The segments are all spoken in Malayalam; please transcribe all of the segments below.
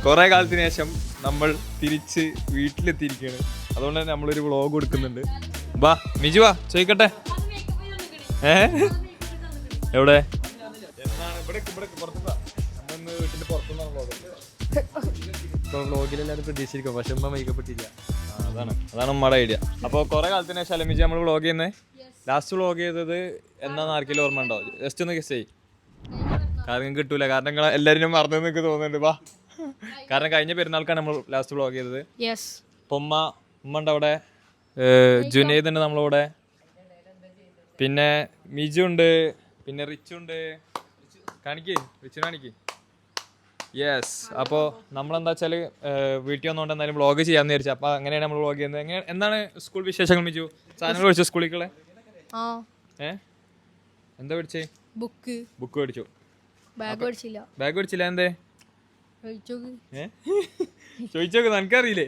കുറേ കാലത്തിന് ശേഷം നമ്മൾ തിരിച്ച് വീട്ടിലെത്തിയിരിക്കുകയാണ്. അതുകൊണ്ട് തന്നെ നമ്മളൊരു വ്ളോഗ് കൊടുക്കുന്നുണ്ട്. വാ മിജു വാ ചോദിക്കട്ടെ. എവിടെ എന്നാണ് നമ്മളിന്ന് വീട്ടിൻ്റെ പുറത്തുനിന്നാണ് വ്ളോഗ്. ഇപ്പോൾ വ്ളോഗിലെല്ലാവരും പ്രതീക്ഷിച്ചിരിക്കും, പക്ഷെ ഉമ്മ മേക്കപ്പ് ഇട്ടില്ല. അതാണ് നമ്മുടെ ഐഡിയ. അപ്പോൾ കുറേ കാലത്തിന് ശേഷം അല്ല മിജു നമ്മൾ വ്ളോഗ് ചെയ്യുന്നത്. ലാസ്റ്റ് വ്ളോഗ് ചെയ്തത് എന്നാന്ന് ആർക്കെങ്കിലും ഓർമ്മ ഉണ്ടോ? ജസ്റ്റ് ഒന്ന് ഗസ് ചെയ്യ്. കാരണം കിട്ടൂല, കാരണം നിങ്ങൾ എല്ലാവരും മറന്നു എനിക്ക് തോന്നുന്നുണ്ട്. വാ, കാരണം കഴിഞ്ഞ പെരുന്നാൾക്കാണ് നമ്മൾ ലാസ്റ്റ് വ്ളോഗ് ചെയ്തത്. അപ്പോൾ ഉമ്മ ഉണ്ട് അവിടെ, ജുനൈദ് ഉണ്ട് നമ്മളവിടെ, പിന്നെ മിജു ഉണ്ട്, പിന്നെ റിച്ചു ഉണ്ട്. റിച്ചിനെ കാണിക്ക്. യെസ്. അപ്പോൾ നമ്മളെന്താ വെച്ചാൽ വീട്ടിൽ വന്നുകൊണ്ട് എന്തായാലും വ്ളോഗ് ചെയ്യാമെന്ന് വിചാരിച്ചു. അപ്പോൾ അങ്ങനെയാണ് നമ്മൾ വ്ളോഗ് ചെയ്യുന്നത്. എന്താണ് സ്കൂൾ വിശേഷങ്ങൾ മിജു? സാധനങ്ങൾ മേടിച്ചോ സ്കൂളിലേക്കുള്ള? എന്താ മേടിച്ചേ? ബുക്ക് മേടിച്ചു. ബാഗ് മേടിച്ചില്ല. എന്തേ ചോദിച്ചോക്ക്, നിനക്കറിയില്ലേ?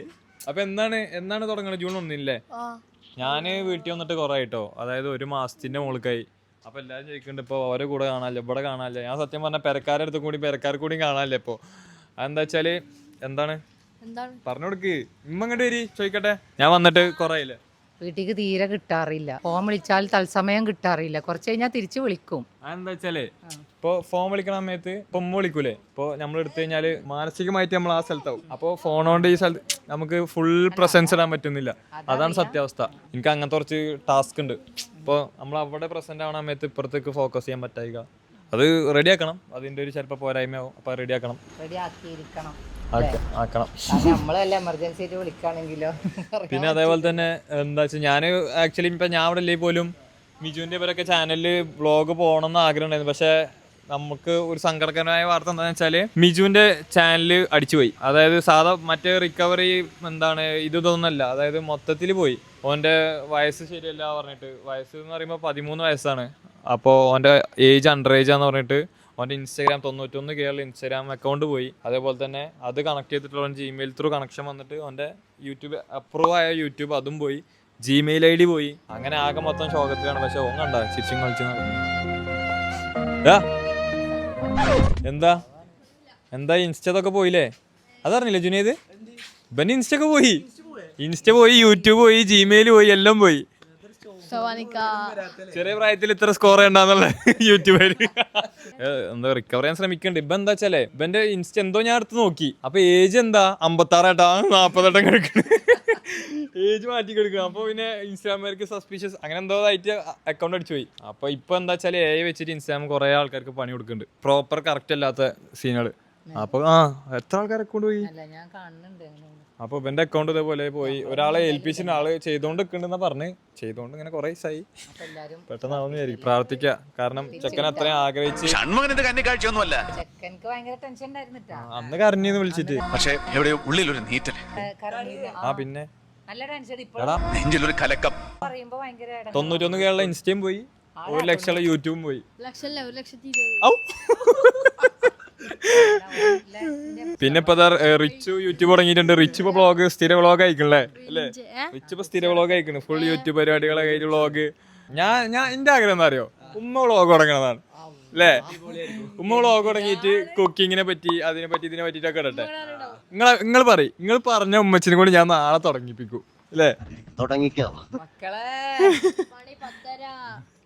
അപ്പൊ എന്നാണ് തുടങ്ങണത്? ജൂൺ 1 ഞാൻ വീട്ടിൽ വന്നിട്ട് കുറെ ആയിട്ടോ, അതായത് 1 മാസത്തിന്റെ മുകളിലായി. അപ്പൊ എല്ലാവരും ചോദിക്കുന്നുണ്ട് ഇപ്പോൾ ഓരോ കൂടെ കാണാനില്ല, ഇവിടെ കാണാനില്ല. ഞാൻ സത്യം പറഞ്ഞ പെരക്കാരുടെ അടുത്ത് കൂടി കാണാനില്ല ഇപ്പോൾ. അതെന്താ വെച്ചാല് എന്താണ് പറഞ്ഞു കൊടുക്ക്. ഇമ്മ ഇങ്ങോട്ട് വരി, ചോദിക്കട്ടെ. ഞാൻ വന്നിട്ട് കുറെ ആയില്ലേ, വീട്ടിലേക്ക് തീരെ കിട്ടാറില്ല. ഫോൺ വിളിച്ചാൽ തത്സമയം കിട്ടാറില്ല. കുറച്ച് കഴിഞ്ഞാൽ തിരിച്ചു വിളിക്കും. അതെന്താ വെച്ചാലേ ഇപ്പൊ ഫോൺ വിളിക്കണ സമയത്ത് ഇപ്പൊ ഉമ്മ വിളിക്കൂലേ, ഇപ്പൊ നമ്മൾ എടുത്തു കഴിഞ്ഞാല് മാനസികമായിട്ട് നമ്മൾ ആ സ്ഥലത്താവും. അപ്പോൾ ഫോൺ കൊണ്ട് ഈ സ്ഥലത്ത് നമുക്ക് ഫുൾ പ്രസൻസ് ഇടാൻ പറ്റുന്നില്ല. അതാണ് സത്യാവസ്ഥ. എനിക്ക് അങ്ങനത്തെ കുറച്ച് ടാസ്ക് ഉണ്ട്. ഇപ്പോൾ നമ്മൾ അവിടെ പ്രസന്റ് ആവണ സമയത്ത് ഇപ്പുറത്തേക്ക് ഫോക്കസ് ചെയ്യാൻ പറ്റായിക. അത് റെഡിയാക്കണം. അതിന്റെ ഒരു ചിലപ്പോൾ പോരായ്മയാവും. അപ്പൊ റെഡിയാക്കണം. നമ്മളല്ല എമർജൻസി ആയിട്ട് വിളിക്കുകയാണെങ്കിലോ. പിന്നെ അതേപോലെ തന്നെ എന്താ വെച്ചാൽ ഞാൻ ആക്ച്വലി ഇപ്പൊ ഞാൻ അവിടെ ഇല്ലേ പോലും മിജുവിന്റെ ഇവരൊക്കെ ചാനലിൽ വ്ളോഗ് പോകണം എന്ന് ആഗ്രഹം ഉണ്ടായിരുന്നു. പക്ഷെ നമുക്ക് ഒരു സങ്കടകരമായ വാർത്ത എന്താണെന്ന് വെച്ചാൽ മിജുവിന്റെ ചാനല് അടിച്ചുപോയി. അതായത് സാധാ മറ്റേ റിക്കവറി ഇതൊന്നല്ല, അതായത് മൊത്തത്തിൽ പോയി. ഓന്റെ വയസ്സ് ശരിയല്ല പറഞ്ഞിട്ട്, വയസ്സ് എന്ന് പറയുമ്പോൾ 13 വയസ്സാണ്. അപ്പോൾ ഓന്റെ ഏജ് അണ്ടർ ഏജാന്ന് പറഞ്ഞിട്ട് ഓൻ്റെ ഇൻസ്റ്റാഗ്രാം 91K ഇൻസ്റ്റാഗ്രാം അക്കൗണ്ട് പോയി. അതേപോലെ തന്നെ അത് കണക്ട് ചെയ്തിട്ടുള്ള ജിമെയിൽ ത്രൂ കണക്ഷൻ വന്നിട്ട് ഓൻ്റെ യൂട്യൂബ് അപ്രൂവ് ആയ യൂട്യൂബ് അതും പോയി, ജിമെയിൽ ID പോയി. അങ്ങനെ ആകെ മൊത്തം ശോകത്തിലാണ്. പക്ഷെ ഓൻ കണ്ട ചിരിച്ചും കളിച്ചു. എന്താ ഇൻസ്റ്റതൊക്കെ പോയില്ലേ? അതറിഞ്ഞില്ലേ ജുനൈദ്? ഇവൻ്റെ ഇൻസ്റ്റൊക്കെ പോയി. ഇൻസ്റ്റ പോയി, യൂട്യൂബ് പോയി, ജിമെയിൽ പോയി, എല്ലാം പോയി. ചെറിയ പ്രായത്തിൽ ഇത്ര സ്കോർ ചെയ്യണ്ടെന്നുള്ള യൂട്യൂബിൽ എന്താ റിക്കവർ ചെയ്യാൻ ശ്രമിക്കുന്നുണ്ട്. ഇപ്പൊ എന്താ വെച്ചാലേ ഇവന്റെ ഇൻസ്റ്റ എന്തോ ഞാൻ എടുത്ത് നോക്കി. അപ്പൊ ഏജ് എന്താ 56 40 കിടക്കുന്നു. ഏജ് മാറ്റി കൊടുക്കുക. അപ്പൊ പിന്നെ ഇൻസ്റ്റാഗ്രാമുകാർക്ക് സസ്പീഷ്യസ് അങ്ങനെ എന്തോ ആയിട്ട് അക്കൗണ്ട് അടിച്ചു പോയി. അപ്പൊ ഇപ്പൊ എന്താ വെച്ചാൽ AI വെച്ചിട്ട് ഇൻസ്റ്റാഗ്രാം കുറെ ആൾക്കാർക്ക് പണി കൊടുക്കുന്നുണ്ട്, പ്രോപ്പർ കറക്റ്റ് അല്ലാത്ത സീനുകൾ. അപ്പൊ എത്ര ആൾക്കാർ അക്കൗണ്ട് പോയി. അപ്പൊ ഇവന്റെ അക്കൗണ്ട് ഇതേപോലെ പോയി. ഒരാളെ ഏൽപ്പിച്ചിട്ട് ആള് ചെയ്തോണ്ടിരിക്കണ്ടെന്നാ പറഞ്ഞ്. ചെയ്തോണ്ട് ഇങ്ങനെ കുറെ ദിവസമായി. പെട്ടെന്നാവുന്ന വിചാരിക്കും. പ്രാർത്ഥിക്കുക. കാരണം ചെക്കൻ അത്രയും ആഗ്രഹിച്ച് അന്ന് കരഞ്ഞിന്ന് വിളിച്ചിട്ട്. പക്ഷെ എവിടെയോ ഉള്ളിലൊരു നീറ്റൽ. പിന്നെ 91K ഇൻസ്റ്റയും പോയി, 1 ലക്ഷം യൂട്യൂബും പോയി. പിന്നെ ഇപ്പൊ റിച്ചു യൂട്യൂബ് തുടങ്ങിയിട്ടുണ്ട്. റിച്ച് ഇപ്പൊ വ്ളോഗ് സ്ഥിര വ്ളോഗ് അയക്കണല്ലേ അല്ലേ? റിച്ച് ഇപ്പൊ സ്ഥിര വ്ളോഗ് അയക്കുന്നു. ഫുൾ യൂട്യൂബ് പരിപാടികളൊക്കെ ആയിട്ട് വ്ളോഗ്. ഞാൻ എന്റെ ആഗ്രഹം എന്താ അറിയോ, ഉമ്മ വ്ളോഗ് തുടങ്ങണതാണ് അല്ലേ? ഉമ്മ വ്ളോഗ് തുടങ്ങിയിട്ട് കുക്കിങ്ങിനെ പറ്റി അതിനെ പറ്റി ഇതിനെ പറ്റിട്ടൊക്കെ ഇടട്ടെ. നിങ്ങൾ പറഞ്ഞ ഉമ്മച്ചിനെ കൂടി ഞാൻ നാളെ തുടങ്ങിപ്പിക്കും അല്ലേ?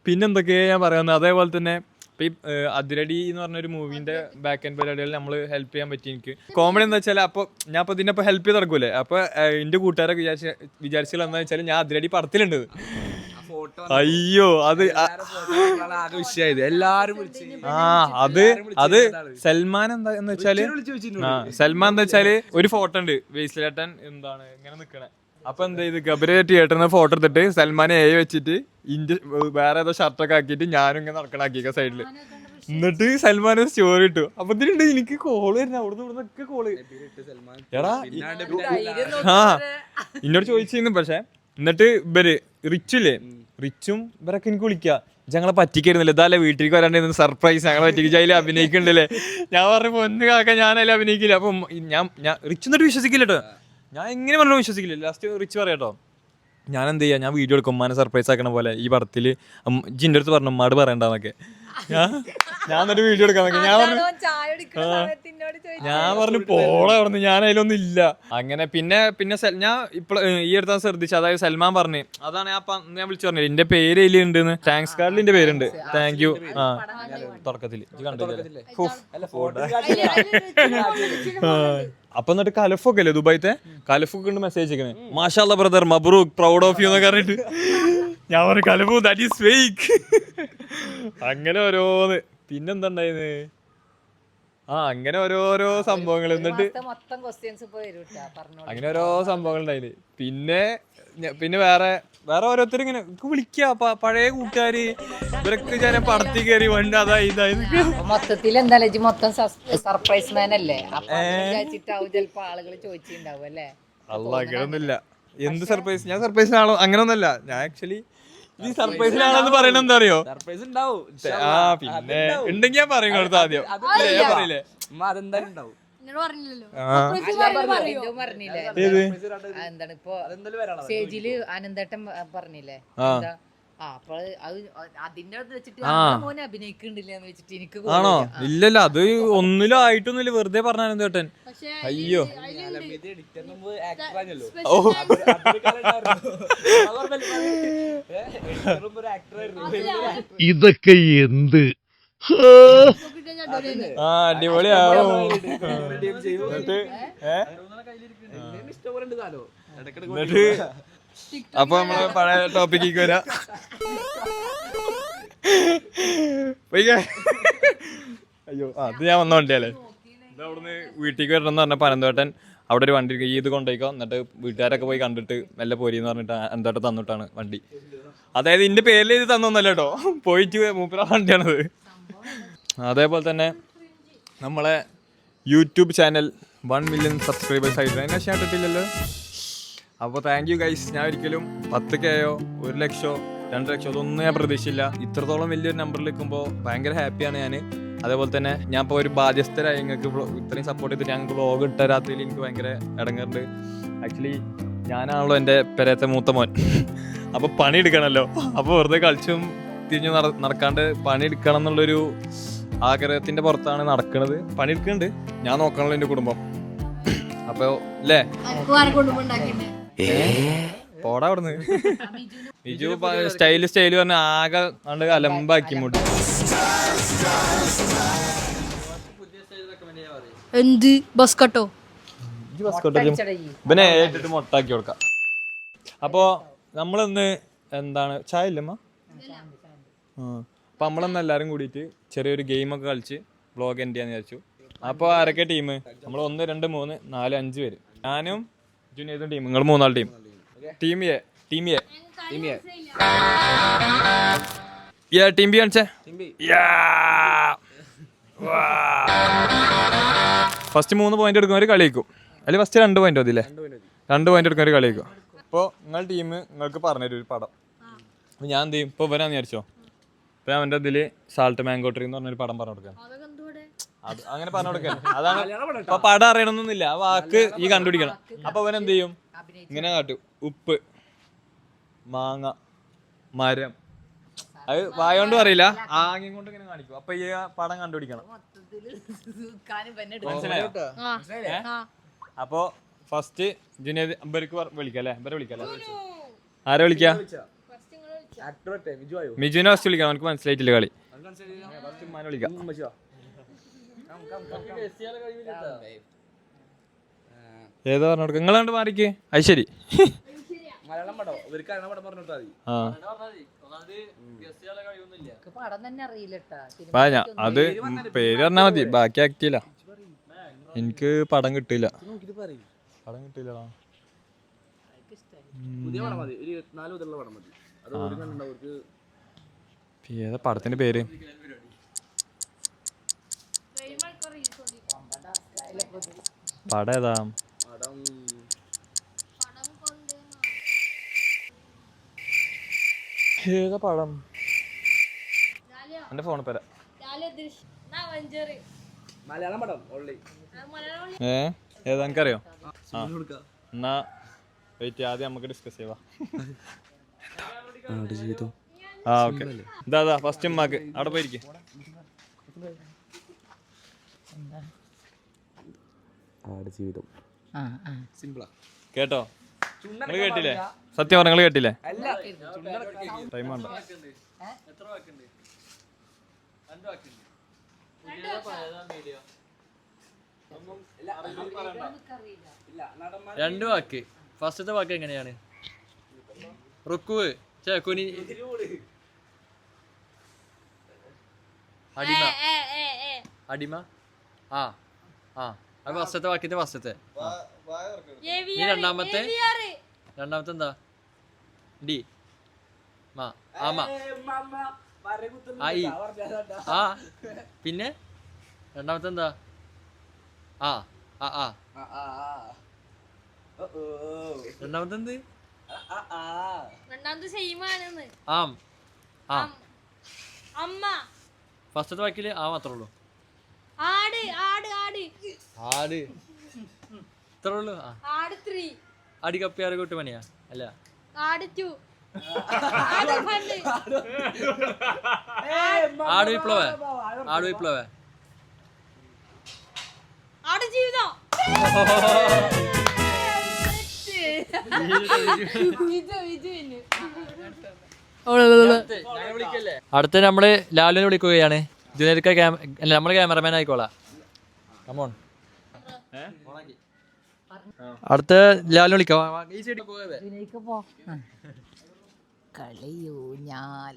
പിന്നെന്തൊക്കെയാ ഞാൻ പറയുന്നത്. അതേപോലെ തന്നെ ഇപ്പം ഈ അതിരടി എന്ന് പറഞ്ഞൊരു മൂവിന്റെ ബാക്ക് ആൻഡ് പരിപാടികളിൽ നമ്മൾ ഹെൽപ്പ് ചെയ്യാൻ പറ്റി. എനിക്ക് കോമഡി എന്താ വെച്ചാൽ അപ്പോൾ ഞാൻ അപ്പോൾ ഇതിനപ്പോൾ ഹെൽപ്പ് ചെയ്ത് നടക്കൂലേ. അപ്പോൾ എൻ്റെ കൂട്ടുകാരൊക്കെ വിചാരിച്ചാൽ എന്താ വെച്ചാൽ ഞാൻ അതിരടി പടത്തിലുണ്ട്. അയ്യോ അത് അത് സൽമാൻ എന്താന്ന് വെച്ചാല് സൽമാൻ എന്താ വെച്ചാല് ഒരു ഫോട്ടോ ഉണ്ട് വേസിലേട്ടൻ ഇങ്ങനെ നിക്കണേ. അപ്പൊ എന്താ ചെയ്ത് ഗബര തിയേറ്ററിൽ നിന്ന് ഫോട്ടോ എടുത്തിട്ട് സൽമാനെ വെച്ചിട്ട് വേറെ ഏതോ ഷർട്ടൊക്കെ ആക്കിയിട്ട് ഞാനും ഇങ്ങനെ നടക്കണാക്കിയ സൈഡില്. എന്നിട്ട് സൽമാൻ സ്റ്റോറി ഇട്ടു. അപ്പൊ ഇതിനുണ്ട് എനിക്ക് കോള് വരുന്ന അവിടുന്ന് ഇവിടുന്നൊക്കെ കോള്. എടാ എന്നോട് ചോദിച്ചിരുന്നു. പക്ഷെ എന്നിട്ട് ഇവര് റിച്ചും ഇവരൊക്കെ എനിക്ക് വിളിക്കുക, ഞങ്ങളെ പറ്റിക്കായിരുന്നില്ല, ഇതല്ലേ വീട്ടിലേക്ക് വരാണ്ടിരുന്ന സർപ്രൈസ് ഞങ്ങളെ പറ്റിക്ക് അതിൽ അഭിനയിക്കണ്ടല്ലേ. ഞാൻ പറഞ്ഞു പൊന്നു കാക്ക ഞാൻ അതിൽ അഭിനയിക്കില്ല. അപ്പം ഞാൻ റിച്ച് എന്നിട്ട് വിശ്വസിക്കില്ല കേട്ടോ. ഞാൻ എങ്ങനെ പറഞ്ഞു വിശ്വസിക്കില്ല. ലാസ്റ്റ് റിച്ച് പറയാട്ടോ, ഞാൻ എന്ത് ചെയ്യാം, ഞാൻ വീഡിയോ എടുക്കും ഉമ്മാനെ സർപ്രൈസ് ആക്കണ പോലെ ഈ പടത്തിൽ ജിൻ്റെ അടുത്ത് പറഞ്ഞു ഉമ്മാട് പറയണ്ടെന്നൊക്കെ. ഞാൻ എന്നിട്ട് വീഡിയോ എടുക്കാൻ നോക്കി. ഞാൻ പറഞ്ഞു പോളെ പറഞ്ഞു, ഞാൻ അതിലൊന്നും ഇല്ല. അങ്ങനെ പിന്നെ ഞാൻ ഇപ്പോൾ ഈ അടുത്ത ശ്രദ്ധിച്ചു, അതായത് സൽമാൻ പറഞ്ഞു, അതാണ് ഞാൻ വിളിച്ചു പറഞ്ഞത് എന്റെ പേര് ഇതിൽ ഉണ്ടെന്ന്, താങ്ക്സ് കാർഡിൽ എന്റെ പേരുണ്ട്, താങ്ക് യു. ആ തുടക്കത്തില് കണ്ടില്ലേ. അപ്പൊ എന്നിട്ട് കലഫൊക്കെ അല്ലേ ദുബായിത്തെ, കലഫൊക്കെ ഉണ്ട് മെസ്സേജ് അയക്കണേ, മാഷാ അല്ലാ ബ്രദർ മബ്രൂക്ക് പ്രൗഡ് ഓഫ് യു എന്നൊക്കെ പറഞ്ഞിട്ട്. ഞാൻ പറഞ്ഞു കലഫു ദാറ്റ് ഈസ് ഫേക്ക്. അങ്ങനെ ഓരോന്ന്. പിന്നെന്താ ഉണ്ടായത്, അങ്ങനെ ഓരോരോ സംഭവങ്ങൾ. എന്നിട്ട് അങ്ങനെ ഓരോ സംഭവങ്ങൾ ഉണ്ടായില്. പിന്നെ വേറെ ഓരോരുത്തർ ഇങ്ങനെ വിളിക്ക, പഴയ കൂട്ടുകാര് ഇവരൊക്കെ ഞാൻ പടത്തി കയറി വണ്ടി അതായി മൊത്തത്തിൽ എന്താ മൊത്തം സർപ്രൈസ് മാൻ അല്ലേ, ചിലപ്പോ ആളുകൾ ചോദിച്ചിട്ടുണ്ടാവും അല്ലേ. അല്ല അങ്ങനൊന്നുമില്ല. എന്ത് സർപ്രൈസ്, ഞാൻ സർപ്രൈസിനാണോ അങ്ങനൊന്നല്ല. ഞാൻ ആക്ച്വലി ഈ സർപ്രൈസിനാണെന്ന് പറയണ എന്താ അറിയോ, സർപ്രൈസ് ഉണ്ടാവും. പിന്നെ ഉണ്ടെങ്കിൽ ഞാൻ പറയും കൊടുത്ത ആദ്യം പറയില്ലേ. എന്താണ് ഇപ്പൊ സ്റ്റേജില് ആനന്ദേട്ടൻ പറഞ്ഞില്ലേ, അപ്പൊ അതിന്റെ വെച്ചിട്ട് മോനെ അഭിനയിക്കണ്ടില്ലെന്ന് വെച്ചിട്ട് എനിക്ക്. ആണോ? ഇല്ലല്ല, അത് ഒന്നിലും ആയിട്ടൊന്നുമില്ല, വെറുതെ പറഞ്ഞ ചേട്ടൻ. അയ്യോ ഇതൊക്കെ എന്ത് അടിപൊളിയാവും. അപ്പൊ നമ്മള് പഴയ ടോപ്പിക്ക് വരാം. അയ്യോ അത് ഞാൻ വന്ന വണ്ടിയല്ലേ. ഇത് അവിടുന്ന് വീട്ടിലേക്ക് വരണം എന്ന് പറഞ്ഞപ്പോ അനന്തേട്ടൻ അവിടെ ഒരു വണ്ടി ഇത് കൊണ്ടുപോയിക്കോ, എന്നിട്ട് വീട്ടുകാരൊക്കെ പോയി കണ്ടിട്ട് മെല്ലെ പോരിന്ന് പറഞ്ഞിട്ട് അനന്തേട്ടൻ തന്നിട്ടാണ് വണ്ടി. അതായത് ഇന്റെ പേരിൽ ഇത് തന്നൊന്നല്ല കേട്ടോ, പോയിട്ട് മൂപ്പര വണ്ടിയാണത്. അതേപോലെ തന്നെ നമ്മളെ യൂട്യൂബ് ചാനൽ 1 മില്യൺ സബ്സ്ക്രൈബേഴ്സ് ആയിട്ട് അതിനെ ഇട്ടിട്ടില്ലല്ലോ. അപ്പോൾ താങ്ക് യു ഗൈസ്. ഞാൻ ഒരിക്കലും 10Kയോ 1 ലക്ഷമോ 2 ലക്ഷമോ അതൊന്നും ഞാൻ പ്രതീക്ഷിച്ചില്ല. ഇത്രത്തോളം വലിയൊരു നമ്പറിൽ നിൽക്കുമ്പോൾ ഭയങ്കര ഹാപ്പിയാണ് ഞാൻ. അതേപോലെ തന്നെ ഞാൻ ഇപ്പോൾ ഒരു ബാധ്യസ്ഥരായി നിങ്ങൾക്ക് ഇത്രയും സപ്പോർട്ട് ചെയ്തിട്ട് ഞങ്ങൾക്ക് വ്ളോഗ് ഇട്ടരാത്തതിൽ എനിക്ക് ഭയങ്കര ഇടങ്ങറുണ്ട്. ആക്ച്വലി ഞാനാണല്ലോ എൻ്റെ പെരയത്തെ മൂത്ത മോൻ. അപ്പോൾ പണിയെടുക്കണമല്ലോ. അപ്പോൾ വെറുതെ കളിച്ചും തിരിഞ്ഞ് നടക്കാണ്ട് പണിയെടുക്കണം എന്നുള്ളൊരു ആഗ്രഹത്തിൻ്റെ പുറത്താണ് നടക്കുന്നത്. പണിയെടുക്കുന്നുണ്ട്, ഞാൻ നോക്കണല്ലോ എൻ്റെ കുടുംബം. അപ്പോൾ അല്ലേ പോടാ അവിടുന്ന്. ബിജു സ്റ്റൈല് പറഞ്ഞ ആകെ കണ്ട് അലമ്പാക്കി മുടി. എന്ത് ബസ് കട്ടോ ഇവനെ ഏറ്റിട്ട് മൊട്ടാക്കി കൊടുക്കാം. അപ്പോ നമ്മളിന്ന് എന്താണ് ചായ ഇല്ലമ്മ, അപ്പൊ നമ്മളൊന്ന് എല്ലാരും കൂടിയിട്ട് ചെറിയൊരു ഗെയിമൊക്കെ കളിച്ച് വ്ളോഗ് എൻഡ് ചെയ്യാന്ന് വിചാരിച്ചു. അപ്പോൾ ആരൊക്കെ ടീം? നമ്മൾ 1 2 3 4 5 പേര്. ഞാനും ജുനൈദും ടീം, നിങ്ങൾ 3 team. Team A team B കാണിച്ചേ. ഫസ്റ്റ് 3 പോയിന്റ് എടുക്കുന്നവർ കളിക്കും, അല്ലെങ്കിൽ ഫസ്റ്റ് 2 പോയിന്റ് മതില്ലേ? 2 പോയിന്റ് എടുക്കുന്നവർ കളിക്കും. ഇപ്പോൾ നിങ്ങൾ ടീം നിങ്ങൾക്ക് പറഞ്ഞൊരു പടം. അപ്പോൾ ഞാൻ എന്ത് ചെയ്യും, ഇപ്പോൾ വരാന്ന് വിചാരിച്ചോ, ഇപ്പം അവൻ്റെ ഇതിൽ സാൾട്ട് മാംഗോ ട്രീ എന്ന് പറഞ്ഞൊരു പടം പറഞ്ഞു കൊടുക്കാൻ. അത് അങ്ങനെ പറഞ്ഞു കൊടുക്കാൻ. അതാണ് ഇപ്പൊ പടം അറിയണമെന്നൊന്നുമില്ല, ആ വാക്ക് ഈ കണ്ടുപിടിക്കണം. അപ്പൊ അവൻ എന്ത് ചെയ്യും, ഇങ്ങനെ കാട്ടും, ഉപ്പ്, മാങ്ങ, മരം. അത് വായോണ്ട് പറയില്ല, ആംഗ്യം കൊണ്ട് ഇങ്ങനെ കാണിക്കും. അപ്പൊ ഈ പടം കണ്ടുപിടിക്കണം. മനസ്സിലായോ? അപ്പൊ ഫസ്റ്റ് ജുനൈദ് ഇവർക്ക് വിളിക്കല്ലേ, ആരെ വിളിക്കാ? മിജുവിനെ ഫസ്റ്റ് വിളിക്കാം, അവനക്ക് മനസ്സിലായിട്ടില്ല കളി. വിളിക്കാം. ഏതാ പറഞ്ഞു കൊടുക്ക, നിങ്ങൾ കണ്ട് മാറിക്ക്. അത് ശരി. അത് പേര് പറഞ്ഞാ മതി, ബാക്കി ആക്ടില്ല. എനിക്ക് പടം കിട്ടില്ല. ഏതാ പടത്തിന്റെ പേര്? പടം ഏതാ? ഏതാ പടം? എന്റെ ഫോണിൽ പേരാ. ഏതാ എനിക്കറിയോ? എന്നാ വെയിറ്റ്, ആദ്യം നമുക്ക് ഡിസ്കസ് ചെയ്യാം. ആ ഓക്കെ ഇതാ ഫസ്റ്റ് ഉമ്മാക്ക് അവിടെ പോയിരിക്കും ജീവിതം കേട്ടോ നിങ്ങൾ കേട്ടില്ലേ സത്യം നിങ്ങൾ കേട്ടില്ലേ ടൈം ഉണ്ടോ രണ്ട് വാക്ക് ഫസ്റ്റത്തെ വാക്ക് എങ്ങനെയാണ് റുക്കുവ് കുനി അടിമ അടിമ ആ ആ അത് ഫസ്റ്റത്തെ വാക്കിന്റെ ഫസ്റ്റത്തെ ഈ രണ്ടാമത്തെ എന്താ ഡി മാ ആമ ആയി ആ പിന്നെ രണ്ടാമത്തെ എന്താ ആ ആ ആ രണ്ടാമത്തെ എന്ത് ആം ആ ഫസ്റ്റത്തെ വാക്കില് ആ മാത്രമേ ഉള്ളൂ ആട് ഇത്രേ ഉള്ളൂ അടി കപ്പി ആറ് കൂട്ട് പണിയാ അല്ല ആട് വിപ്ലവ അടുത്ത നമ്മള് ലാലുവിനെ വിളിക്കുകയാണ് ജുനൈദ്ക്ക നമ്മള് ക്യാമറമാൻ ആയിക്കോളാം കമോൺ അടുത്ത ലാലിനെ വിളിക്കാം ഈ സൈഡിൽ കളിയൂഞ്ഞാൽ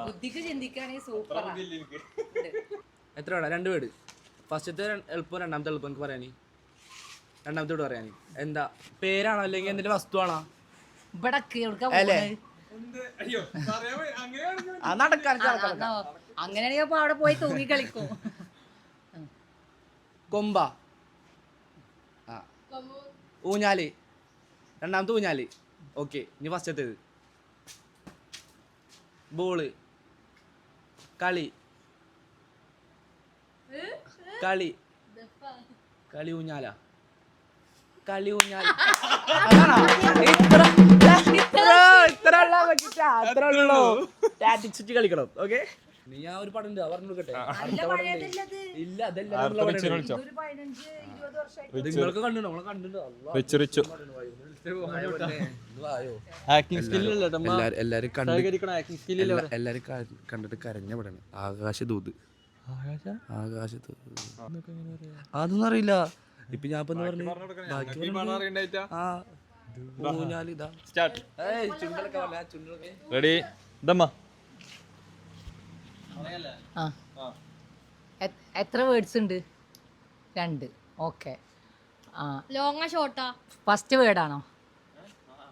ബുദ്ധിക്ക് ചിന്തിക്കുകയാണെങ്കിൽ സൂപ്പറാ. എത്ര വേണം? 2 വേർഡ്. ഫസ്റ്റത്തെ എളുപ്പം, രണ്ടാമത്തെ എളുപ്പം എനിക്ക് പറയാനി. രണ്ടാമത്തെ വീട് പറയാനി എന്താ പേരാണോ അല്ലെങ്കിൽ എന്തിന്റെ വസ്തുവാണോ? അങ്ങനെയാണെങ്കിൽ അവിടെ പോയി തൂങ്ങി കളിക്കും. കൊമ്പ, ഊഞ്ഞാല്, രണ്ടാമത്തെ ഊഞ്ഞാല്. ഓക്കെ, ഇനി ഫസ്റ്റത്തേത് ബോള്, കളി, കളി, കളി ഊഞ്ഞാല, കളി ഊഞ്ഞാൽ. കളിക്കണം. ഓക്കെ, നീ ആ ഒരു പടം പറഞ്ഞു കൊടുക്കട്ടെ. ഇല്ല, നിങ്ങൾക്ക് കണ്ടു, നമ്മളെ കണ്ടിട്ടുണ്ടോ? എല്ലാരും കണ്ടിട്ട് കരഞ്ഞ പടാണ് ആകാശദൂത്. അതൊന്നും അറിയില്ല. ഇപ്പൊ ഞാൻ പറഞ്ഞു എത്ര വേർഡ്സ് ഉണ്ട്? 2. ഓക്കെ, ലോങ്ങാ ഷോർട്ടാ? ഫസ്റ്റ് വേർഡാണോ?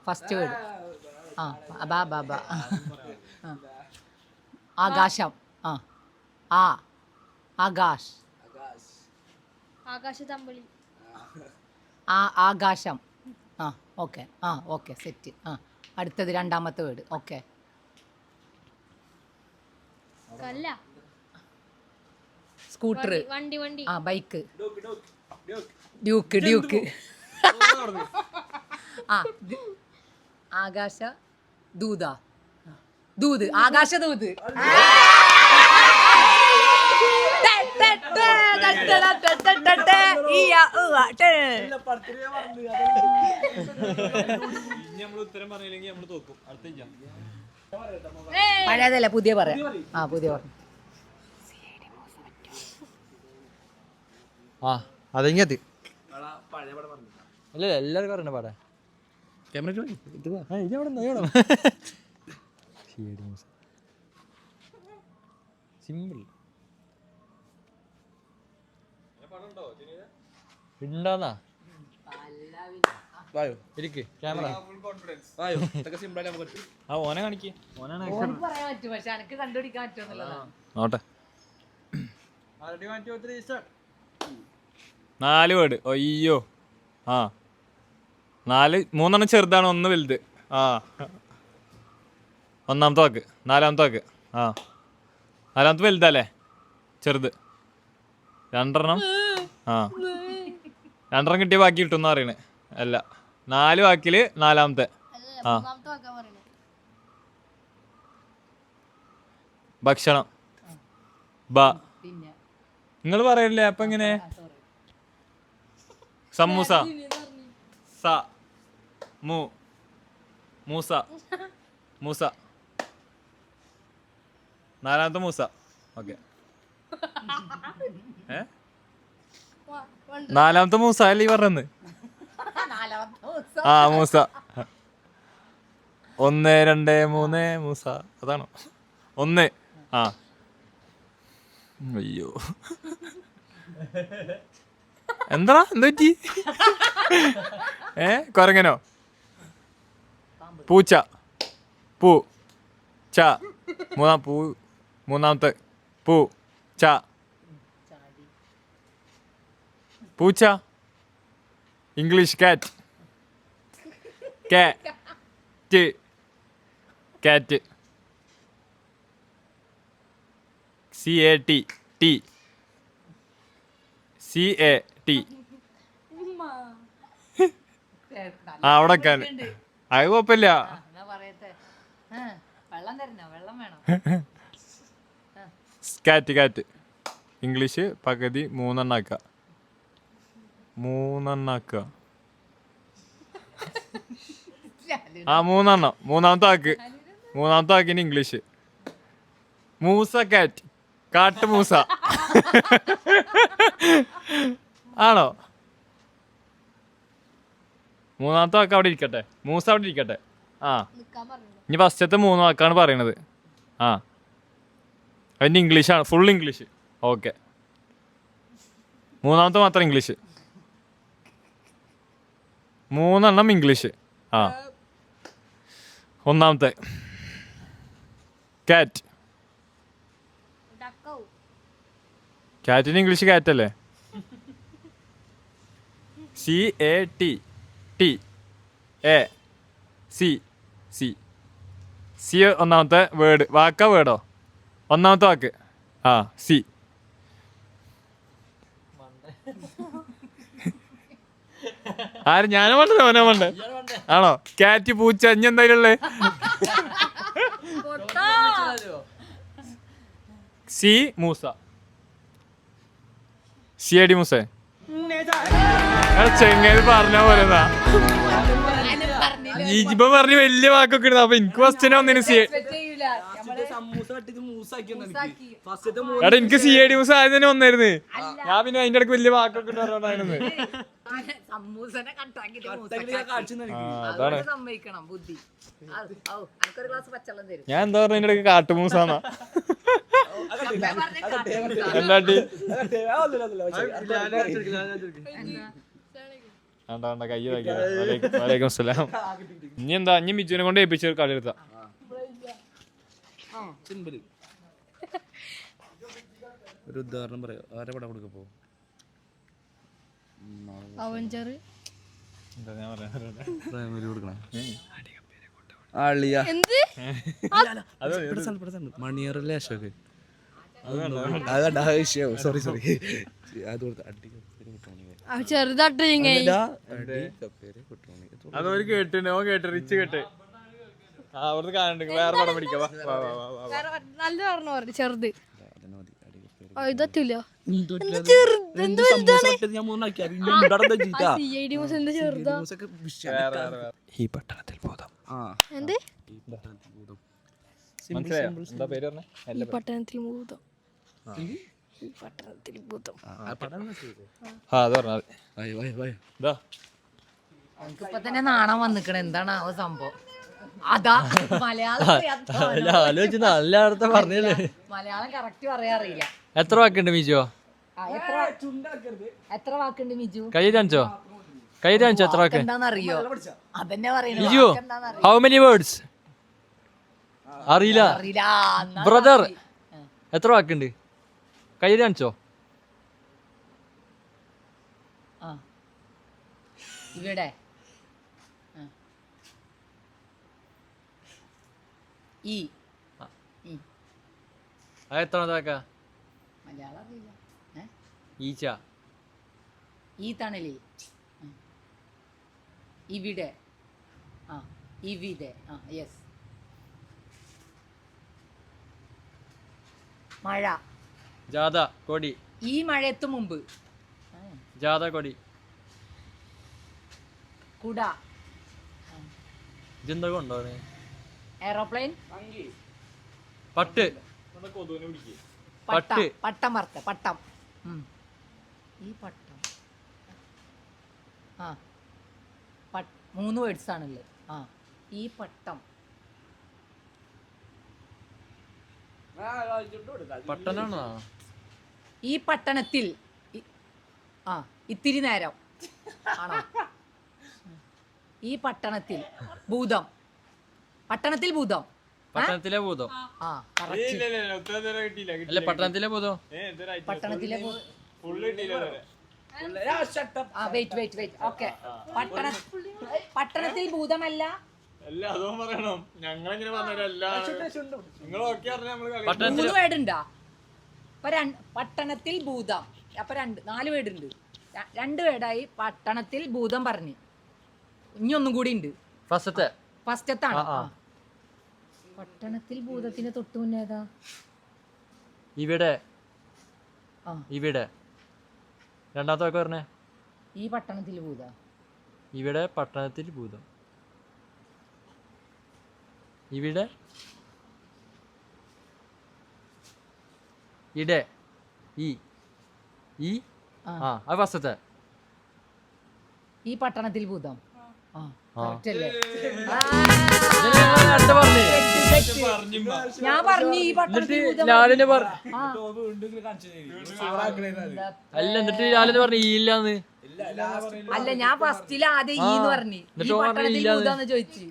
ഫസ്റ്റ് വേർഡ് ബാ ബാ ബാ. ആകാശം. ആ ആകാശ്. ആകാശത്തമ്പളി. ആകാശം. Okay okay, set. അടുത്തത് രണ്ടാമത്തെ വേർഡ്. ഓക്കെ, കല്ല. സ്കൂട്ടർ. വണ്ടി വണ്ടി. ബൈക്ക്. Duke Duke. ആകാശ ദൂത. ദൂത്, ആകാശദൂത്. പഴയതല്ല, പുതിയ പറയാം. പുതിയ പറയാം. അതെങ്ങത് അല്ല എല്ലാവർക്കും അറിയണ പാടാ. സിമ്പിൾ ഉണ്ടാന്നാ ഇരിക്ക് ക്യാമറ ഓനെ കാണിക്ക്. പറയാൻ പറ്റും, പക്ഷെ എനിക്ക് കണ്ടുപിടിക്കാൻ പറ്റുമെന്നുള്ളതാണ്. നോട്ടെ 4 വേർഡ്. അയ്യോ 3 ചെറുതാണ്, 1 വലുത്. ഒന്നാമത്തെ വാക്ക്, നാലാമത്തെ വാക്ക്. നാലാമത്തെ വലുതല്ലേ, ചെറുത്. 2 2 കിട്ടിയ ബാക്കി കിട്ടുമെന്ന് അറിയണേ. അല്ല 4 വാക്കില് 4ാമത്തെ. ആ മൂന്നാമത്തെ വാക്കാ പറയണേ. ഭക്ഷണം. ബ. പിന്നെ നിങ്ങൾ പറയല്ലേ അപ്പൊ എങ്ങനെ? സോറി. സമൂസ. സ. മു. മൂസ. മൂസ. 4ാമത്തെ മൂസ. ഓക്കെ. 4ാമത്തെ മൂസ അല്ലേ ഈ പറഞ്ഞത്? നാലാമത്തെ ദിവസം ആ മൂസ. 1 2 3 മൂസ അതാണോ? 1. ആ അയ്യോ എന്താ പറ്റി? കൊരങ്ങനോ? പൂച്ച. പൂ. ച. മൂന്നാമത്തെ പൂ. ച. പൂച്ച. ഇംഗ്ലീഷ് കാറ്റ്. കാറ്റ്. കാറ്റ്. CAT. ടി. CAT. ആ അവിടെ അത് കുഴപ്പമില്ല. എന്നാ പറയട്ടെ. വെള്ളം തരണോ? വെള്ളം വേണം. കാറ്റ്. കാറ്റ്. ഇംഗ്ലീഷ് പകുതി 3 ആക്കുക. 3 ആക്കുക. ആ 3. മൂന്നാമത്തെ വാക്കിന് ഇംഗ്ലീഷ്. മൂസ കാറ്റ്. കാട്ടുമൂസ. ആണോ? 3ാമത്തെ വാക്ക് അവിടെ ഇരിക്കട്ടെ. മൂസ അവിടെ ഇരിക്കട്ടെ. ആ നിക്കാൻ പറഞ്ഞു. ഇനി ഫസ്റ്റത്തെ 3 വാക്കാണ് പറയണത്. ആ അതിൻ്റെ ഇംഗ്ലീഷാണ്, ഫുൾ ഇംഗ്ലീഷ്. ഓക്കെ. 3ാമത്തെ മാത്രം ഇംഗ്ലീഷ്. 3 ഇംഗ്ലീഷ്. ആ 1ാമത്തെ കാറ്റ്. ഡക്കോ. കാറ്റിന് ഇംഗ്ലീഷ് കാറ്റല്ലേ? CAT. ടി. A. C. 1ാമത്തെ വേർഡ്. വാക്കാ വേർഡോ? 1ാമത്തെ വാക്ക്. ആ സി. ആര്? ഞാനും വേണ്ടേ? ഓനോ വേണ്ടേ? ആണോ? കാറ്റ്, പൂച്ച, ഇനി എന്തായാലും ഉള്ളേ? സി മൂസ. CAD മൂസേ. ചെങ്ങേത് പറഞ്ഞ പോലെന്നാ. ഇപ്പൊ പറഞ്ഞ് വലിയ വാക്കൊക്കെ ഇടുന്ന. അപ്പൊ എനിക്ക് ഫസ്റ്റ് ഒന്നിന് എടാ എനിക്ക് CAD മൂസ ആദ്യം തന്നെ വന്നായിരുന്നു. ഞാൻ പിന്നെ അതിന്റെ ഇടയ്ക്ക് വലിയ വാക്കൊക്കെ ഇട്ടായിരുന്നു. സമ്മതിക്കണം ബുദ്ധി. ഒരു ഗ്ലാസ് പച്ചവെള്ളം തരും. ഞാൻ എന്താ പറഞ്ഞ അതിന്റെ ഇടയ്ക്ക് കാട്ടുമൂസാന്നാ. എന്താട്ടി വേണ്ട കയ്യ വലൈക്കും സലാം. ഇനി എന്താ? ഇനി മിജുവിനെ കൊണ്ട് ഏൽപ്പിച്ച ഒരു കളി എടുത്താ. ഒരു ഉദാഹരണം പറയാം. ആരെ പടം കൊടുക്ക പോ? അവഞ്ചർ. എന്ത്? മണിയറല്ലേ അശോക്? സോറി ചെറുതായിട്ട് അതൊരു കേട്ടിട്ടുണ്ട്. ഓൻ കേട്ട് റിച്ച് കേട്ട് അവിടുന്ന് കാണുന്നുണ്ട്. വേറെ പടം പിടിക്കാം. നല്ല പറഞ്ഞു ചെറുത്. ഇതത്തില്ല. ഈ പട്ടണത്തിൽ ബോധം. എന്ത്? മനസ്സിലായോ? എന്താ പേര് പറഞ്ഞേ? ഈ പട്ടണത്തിൽ ഭൂതം. പട്ടണത്തിൽ ഭൂതം. ആ അത് പറഞ്ഞാൽ എനിക്കിപ്പൊ തന്നെ നാണം വന്നിക്കണ. എന്താണ് ആ സംഭവം? അതാ മലയാളം ആലോചിച്ച് നല്ല അർത്ഥം പറഞ്ഞല്ലേ. മലയാളം കറക്റ്റ് പറയാൻ അറിയില്ല. എത്ര വാക്കുണ്ട് മിജോ? എത്ര വാക്കുണ്ട് മിജു? കൈ കാണിച്ചോ? എത്ര വാക്ക് എന്താന്നറിയോ? അതന്നെ പറയുന്നത്. Miju how many words? അറിയില്ല. ബ്രദർ എത്ര വാക്കുണ്ട്? കൈ കാണിച്ചോ? ഇവിടെ ഈ എത്ര വാക്കാ? മലയാളം അറിയില്ല. ഈച്ച. ഈ തണലി ഇവിടെ. ആ ഇവിടെ. ആ യെസ്. മഴ. ജാഥ കൊടി. ഈ മഴയത്ത് മുമ്പ്. ജാഥ കൊടി. കുട. ഇതെന്താ കൊണ്ടോണേ? എയറോപ്ലെയിൻ. പട്ട്. പട്ടം. പട്ടം വറുത്ത പട്ടം. ഈ പട്ടം. ആ 3 വേർഡ്സ് ആണല്ലേ. ആ ഈ പട്ടം. പട്ടനാണോ? ഈ പട്ടണത്തിൽ. ആ ഇത്തിരി നേരം. ആണോ? ഈ പട്ടണത്തിൽ ഭൂതം. പട്ടണത്തിൽ ഭൂതം. പട്ടണത്തിലെ ഭൂതം. ആ കറക്റ്റ്. അല്ല പട്ടണത്തിലെ ഭൂതം. പട്ടണത്തിലെ വെയിറ്റ് ഓക്കെ. പട്ടണത്തിൽ ഭൂതമല്ല. പട്ടണത്തിൽ 3 വേർഡുണ്ടാ? അപ്പൊ പട്ടണത്തിൽ ഭൂതം. അപ്പൊ 4 വേർഡുണ്ട്. 2 വേർഡായി. പട്ടണത്തിൽ ഭൂതം പറഞ്ഞു. ഇനി ഒന്നും കൂടി ഉണ്ട്. ഫസ്റ്റത്താണ്. പട്ടണത്തിൽ ഭൂതത്തിന് തൊട്ടു മുന്നേതാ? ഇവിടെ. ഇവിടെ. രണ്ടാമത്തെ വാക്ക് പറഞ്ഞേ. ഈ പട്ടണത്തിൽ ഭൂത. ഇവിടെ പട്ടണത്തിൽ ഭൂതം. ഇവിടെ ഇടെ. ഈ അത് ഫസ്റ്റത്തെ. ഈ പട്ടണത്തിൽ ഭൂതം. ഞാൻ പറഞ്ഞു ഈ പട്ടണത്തിൽ ഭൂതം. അല്ല എന്നിട്ട് ലാലെന്ന് പറഞ്ഞു ഈ ഇല്ലാന്ന്. അല്ല ഞാൻ ഫസ്റ്റില് ആദ്യം ഈ എന്ന് പറഞ്ഞു. ഈ പട്ടണത്തിൽ ഭൂതാന്ന് ചോദിച്ചു.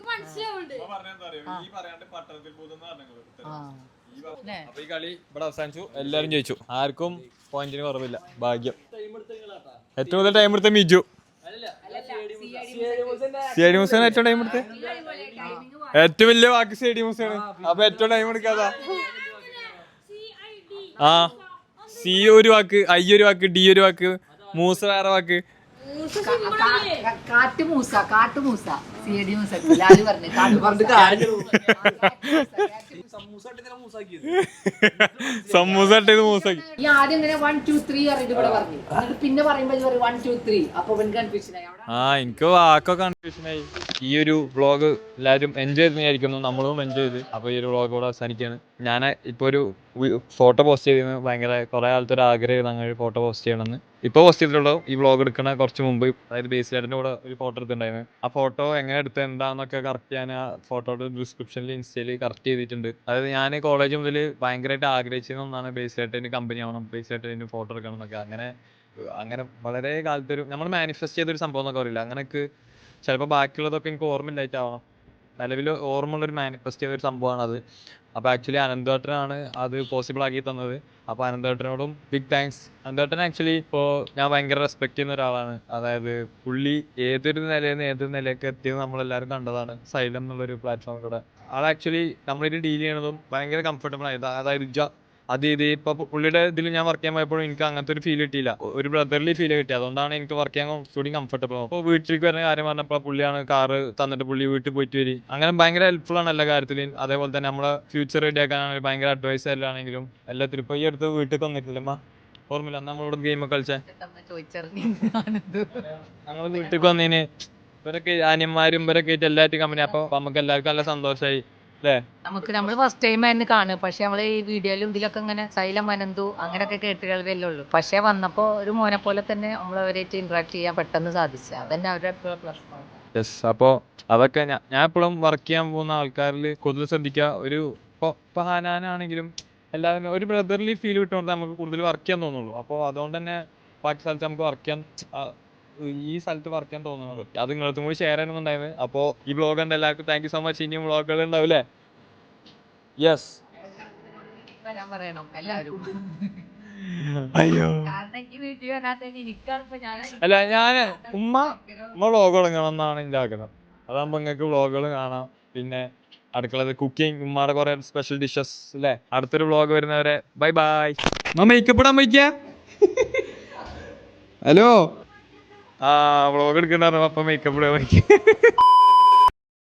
അപ്പൊ ഈ കളി ഇവിടെ അവസാനിച്ചു. എല്ലാരും ജയിച്ചു. ആർക്കും പോയിന്റിന് കുറവില്ല. ഭാഗ്യം. ഏറ്റവും കൂടുതൽ ടൈം എടുത്ത മിജു. സിഐഡി മൂസയാണ് ഏറ്റവും ടൈം എടുത്ത്. ഏറ്റവും വലിയ വാക്ക് സിഐഡി മൂസയാണ്. അപ്പൊ ഏറ്റവും ടൈം എടുക്കാതാ. ആ സി ഒരു വാക്ക്, ഐ ഒരു വാക്ക്, ഡി ഒരു വാക്ക്, മൂസ വേറെ വാക്ക്. കാട്ടുമൂസ. കാട്ടുമൂസ. സിഐഡി മൂസ. ലാലു പറഞ്ഞു സമൂസ ഇട്ടത് മൂസാക്കി. ഈ ആദ്യം ഇങ്ങനെ 1 2 3 അറിയിട്ട് ഇവിടെ പറഞ്ഞു. എന്നിട്ട് പിന്നെ പറയുമ്പോ 1 2 3. അപ്പൊ കൺഫ്യൂഷൻ ആയി. എനിക്ക് വാക്കൊക്കെ കൺഫ്യൂഷൻ ആയി. ഈ ഒരു വ്ളോഗ് എല്ലാവരും എൻജോയ് ചെയ്തിരിക്കുന്നു. നമ്മളും എൻജോയ് ചെയ്ത്. അപ്പൊ ഈ ഒരു വ്ളോഗ് കൂടെ അവസാനിക്കുകയാണ്. ഞാൻ ഇപ്പൊ ഒരു ഫോട്ടോ പോസ്റ്റ് ചെയ്തിരുന്നു. ഭയങ്കര കുറെ കാലത്തെ ഒരു ആഗ്രഹം അങ്ങനെ ഫോട്ടോ പോസ്റ്റ് ചെയ്യണമെന്ന്. ഇപ്പൊ പോസ്റ്റ് ചെയ്തിട്ടുള്ളൂ. ഈ വ്ളോഗ് എടുക്കണ കുറച്ച് മുമ്പ്, അതായത് ബേസിലായിട്ടിന്റെ കൂടെ ഒരു ഫോട്ടോ എടുത്തിട്ടുണ്ടായിരുന്നു. ആ ഫോട്ടോ എങ്ങനെ എടുത്തത് എന്താന്നൊക്കെ കറക്റ്റ് ഞാൻ ആ ഫോട്ടോയുടെ ഡിസ്ക്രിപ്ഷനിൽ ഇൻസ്റ്റയിൽ കറക്റ്റ് ചെയ്തിട്ടുണ്ട്. അതായത് ഞാൻ കോളേജ് മുതൽ ഭയങ്കരമായിട്ട് ആഗ്രഹിച്ചിരുന്ന ഒന്നാണ് ബേസിലായിട്ടിന് കമ്പനി ആവണം, ബേസിലായിട്ടിന് ഫോട്ടോ എടുക്കണം എന്നൊക്കെ. അങ്ങനെ വളരെ കാലത്തൊരു നമ്മൾ മാനിഫെസ്റ്റ് ചെയ്തൊരു സംഭവം എന്നൊക്കെ പറയില്ല. അങ്ങനെയൊക്കെ ചിലപ്പോൾ ബാക്കിയുള്ളതൊക്കെ എനിക്ക് ഓർമ്മയില്ലായിട്ടാവണം. നിലവിൽ ഓർമ്മയുള്ളൊരു മാനിഫെസ്റ്റ് ചെയ്തൊരു സംഭവമാണത്. അപ്പോൾ ആക്ച്വലി അനന്തേട്ടനാണ് അത് പോസിബിൾ ആക്കി തന്നത്. അപ്പോൾ അനന്തേട്ടനോടും ബിഗ് താങ്ക്സ്. അനന്തേട്ടൻ ആക്ച്വലി ഇപ്പോൾ ഞാൻ ഭയങ്കര റെസ്പെക്ട് ചെയ്യുന്ന ഒരാളാണ്. അതായത് പുള്ളി ഏതൊരു നിലയിൽ നിന്ന് ഏതൊരു നിലയൊക്കെ എത്തിയത് നമ്മളെല്ലാവരും കണ്ടതാണ് സൈലം എന്നുള്ളൊരു പ്ലാറ്റ്ഫോമിലൂടെ. അത് ആക്ച്വലി നമ്മളിത് ഡീൽ ചെയ്യണതും ഭയങ്കര കംഫർട്ടബിൾ ആയത്. അതായത് ഇത് ഇപ്പോൾ പുള്ളിയുടെ ഇതിൽ ഞാൻ വർക്ക് ചെയ്യാൻ പോയപ്പോഴും എനിക്ക് അങ്ങനത്തെ ഒരു ഫീൽ കിട്ടിയില്ല. ഒരു ബ്രദർലി ഫീൽ കിട്ടി. അതുകൊണ്ടാണ് എനിക്ക് വർക്ക് ചെയ്യാൻ കുറച്ചുകൂടി കംഫർട്ടബിൾ. അപ്പോൾ വീട്ടിലേക്ക് വരുന്ന കാര്യം പറഞ്ഞപ്പോൾ പുള്ളിയാണ് കാറ് തന്നിട്ട് പുള്ളി വീട്ടിൽ പോയിട്ട് വരും. അങ്ങനെ ഭയങ്കര ഹെൽപ്ഫുൾ ആണ് എല്ലാ കാര്യത്തിലും. അതേപോലെ തന്നെ നമ്മളെ ഫ്യൂച്ചർ റെഡി ആക്കാനാണെങ്കിൽ ഭയങ്കര അഡ്വൈസ് എല്ലാണെങ്കിലും എല്ലാത്തിലും. ഇപ്പോൾ ഈ അടുത്ത് വീട്ടിൽ വന്നിട്ടില്ലമ്മ, ഓർമ്മയില്ല നമ്മളിവിടെ ഗെയിമൊക്കെ കളിച്ചേ. ഞങ്ങൾ വീട്ടിൽ വന്നതിന് ഇവരൊക്കെ അനിയന്മാരും ഇവരൊക്കെ ആയിട്ട് എല്ലാവരും കമ്പനി. അപ്പോൾ നമുക്ക് എല്ലാവർക്കും നല്ല സന്തോഷമായി. നമ്മൾ ഫസ്റ്റ് ടൈം ആയിരുന്നു കാണുക. പക്ഷെ നമ്മള് ഈ വീഡിയോയിലും ഇതിലൊക്കെ ഇങ്ങനെ സൈലം വനന്തു അങ്ങനെയൊക്കെ കേട്ടുകളേ ഉള്ളൂ. പക്ഷെ വന്നപ്പോ ഒരു മോനെ പോലെ തന്നെ നമ്മളവരായിട്ട് ഇന്ററാക്ട് ചെയ്യാൻ പെട്ടെന്ന് സാധിച്ചു. അതന്നെ അവരുടെ പ്ലസ് പോയിന്റ്. യെസ്. അപ്പോൾ അതൊക്കെ ഞാൻ എപ്പോഴും വർക്ക് ചെയ്യാൻ പോകുന്ന ആൾക്കാരിൽ കൂടുതൽ ശ്രദ്ധിക്കുക. ഒരു ഇപ്പോൾ ഹാനാനാണെങ്കിലും എല്ലാവരും ഒരു ബ്രദർലി ഫീൽ കിട്ടുകൊണ്ട് നമുക്ക് കൂടുതൽ വർക്ക് ചെയ്യാൻ തോന്നുള്ളൂ. അപ്പോൾ അതുകൊണ്ട് തന്നെ ബാക്കി സ്ഥലത്ത് നമുക്ക് വർക്ക് ചെയ്യാൻ ഈ സ്ഥലത്ത് വർക്ക് ചെയ്യാൻ തോന്നുന്നത്. അത് നിങ്ങളത്തും കൂടി ഷെയർ ചെയ്യുന്നുണ്ടായിരുന്നു. അപ്പോൾ ഈ വ്ളോഗ് ഉണ്ട്. എല്ലാവർക്കും താങ്ക് യു സോ മച്ച്. ഇനിയും വ്ളോഗുകൾ ഉണ്ടാവില്ലേ? യെസ്. പറയണം എല്ലാവരും. അയ്യോ അല്ല ഉമ്മ വ്ളോഗ് തുടങ്ങണം എന്നാണ് എൻ്റെ ആഗ്രഹം. അതാകുമ്പോൾ നിങ്ങൾക്ക് വ്ളോഗുകൾ കാണാം. പിന്നെ അടുക്കളത് കുക്കിംഗ്, ഉമ്മയുടെ കുറെ സ്പെഷ്യൽ ഡിഷസ് അല്ലേ. അടുത്തൊരു വ്ളോഗ് വരുന്നവരെ ബൈ ബൈ. മേക്കപ്പ് ഇടാൻ വയ്ക്കുക. ഹലോ വ്ളോഗ് എടുക്കണ്ടായിരുന്നു, അപ്പം മേക്കപ്പ് ഇടുക